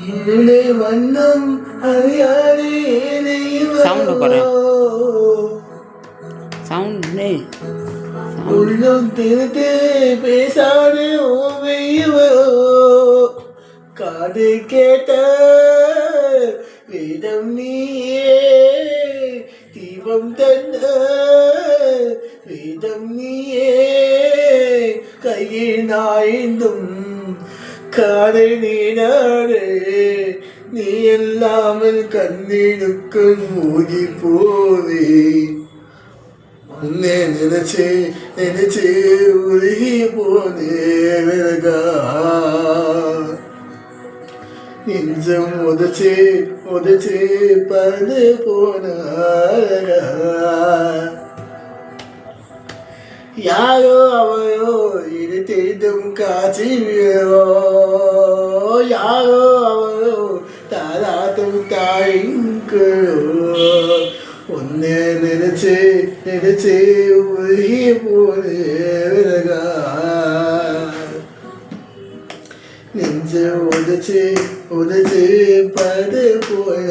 இருளை வண்ணம் அறியாதே உள்ளம் திறந்து பேசாதே ஓமையவோ காது கேட்ட வேதம் நீயே தீபம் தந்த வேதம் நீயே கையில் நாய்ந்தும் காதை நீடாடு நீ எல்லாமல் கண்ணீருக்கு மூடி போவே உன்னை நினைச்சு உருகி போனே விலகா நெஞ்சம் உதச்சு பறந்து போன யாரோ அவரோ இது தெரிந்தும் காட்சியோ யாரோ அவரோ தாராட்டும் தாய்ங்களோ உன்னை நினைச்சு உருகி போனே விலகா நெஞ்ச உதச்சு பறந்து போன